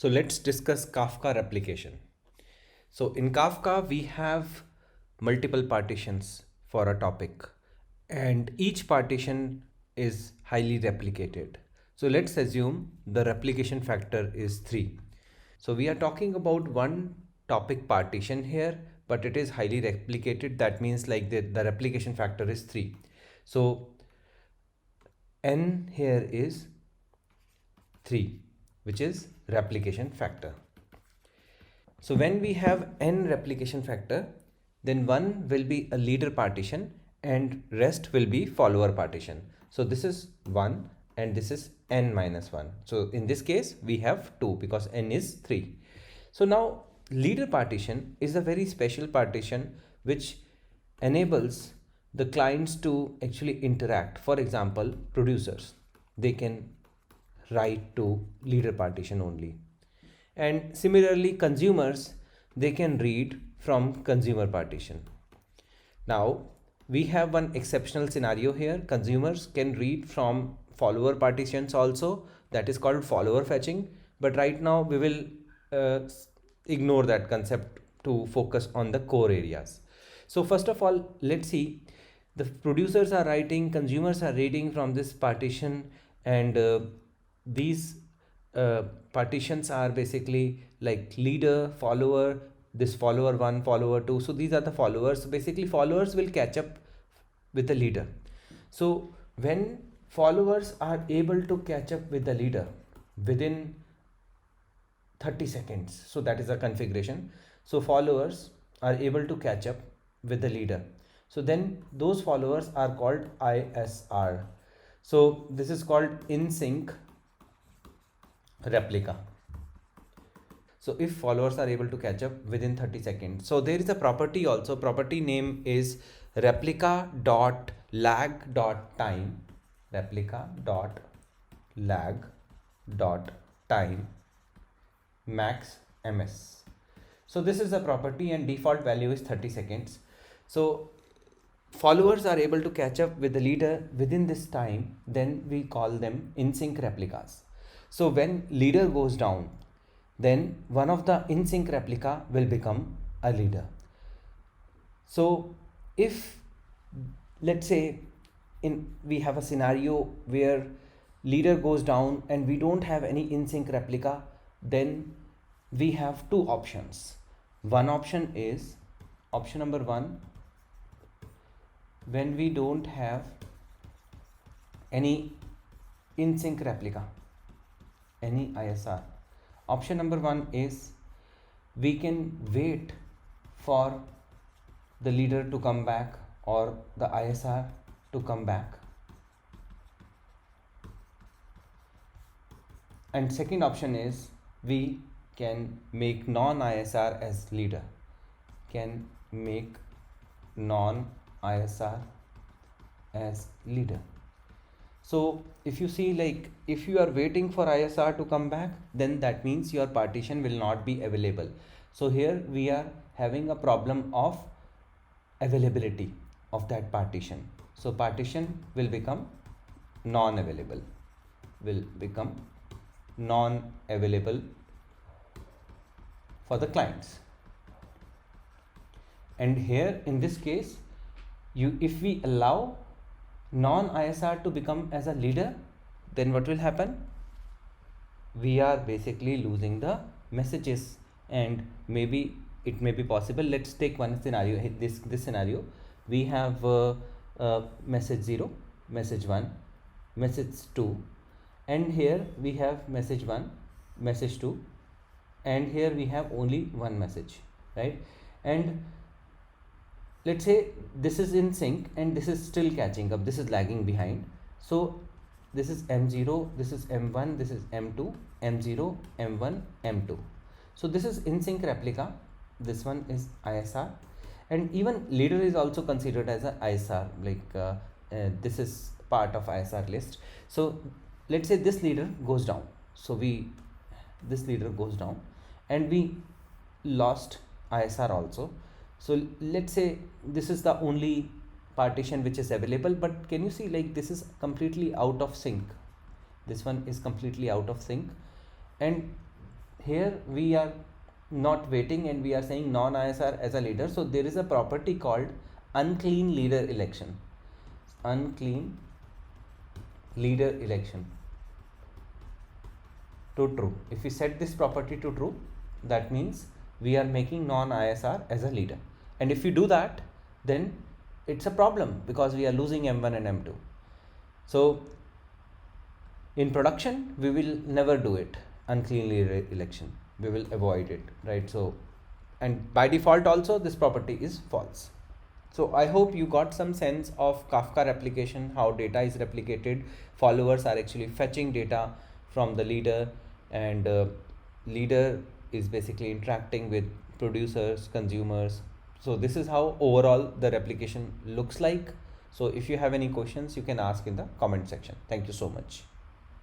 So let's discuss Kafka replication. So in Kafka, we have multiple partitions for a topic, and each partition is highly replicated. So let's assume the replication factor is 3. So we are talking about one topic partition here, but it is highly replicated. That means like the replication factor is 3. So n here is 3, which is replication factor. So when we have n replication factor, then one will be a leader partition and rest will be follower partition. So this is 1 and this is n minus 1. So in this case, we have 2 because n is 3. So now leader partition is a very special partition which enables the clients to actually interact. For example, producers, they can write to leader partition only, and similarly consumers, they can read from consumer partition. Now we have one exceptional scenario here. Consumers can read from follower partitions also, that is called follower fetching, but right now we will uh, ignore that concept to focus on the core areas. So first of all, let's see, the producers are writing, consumers are reading from this partition, and these partitions are basically like leader, follower, this follower 1, follower 2. So these are the followers. Basically followers will catch up with the leader. So when followers are able to catch up with the leader within 30 seconds, so that is a configuration, so followers are able to catch up with the leader, so then those followers are called ISR. So this is called in sync replica. So if followers are able to catch up within 30 seconds, so there is a property also, property name is replica dot lag dot time, replica dot lag dot time max ms. So this is a property and default value is 30 seconds. So followers are able to catch up with the leader within this time, then we call them in sync replicas. So when leader goes down, then one of the in sync replica will become a leader. So if, let's say, we have a scenario where leader goes down and we don't have any in sync replica, then we have two options. One option is option number 1, when we don't have any in sync replica, any ISR. Option number 1 is we can wait for the leader to come back or the ISR to come back. And second option is we can make non-ISR as leader, can make non-ISR as leader. So if you see, like if you are waiting for ISR to come back, then that means your partition will not be available. So here we are having a problem of availability of that partition. So partition will become non-available, will become non-available for the clients. And here in this case, if we allow non-ISR to become as a leader, then what will happen? We are basically losing the messages, and maybe it may be possible. Let's take one scenario. This scenario, we have message 0, message 1, message 2, and here we have message 1, message 2, and here we have only one message, right? And let's say this is in sync and this is still catching up, this is lagging behind. So this is M0, this is M1, this is M2, M0, M1, M2. So this is in sync replica, this one is ISR, and even leader is also considered as a ISR, like this is part of ISR list. So let's say this leader goes down, so this leader goes down and we lost ISR also. So let's say this is the only partition which is available, but can you see, like this is completely out of sync, this one is completely out of sync, and here we are not waiting and we are saying non-ISR as a leader. So there is a property called unclean leader election. Unclean leader election to true. If we set this property to true, that means we are making non-ISR as a leader. And if we do that, then it's a problem because we are losing M1 and M2. So in production, we will never do it, unclean leader election. We will avoid it, right? So, and by default also this property is false. So I hope you got some sense of Kafka replication, how data is replicated. Followers are actually fetching data from the leader, and leader is basically interacting with producers, consumers. So this is how overall the replication looks like. So if you have any questions, you can ask in the comment section. Thank you so much.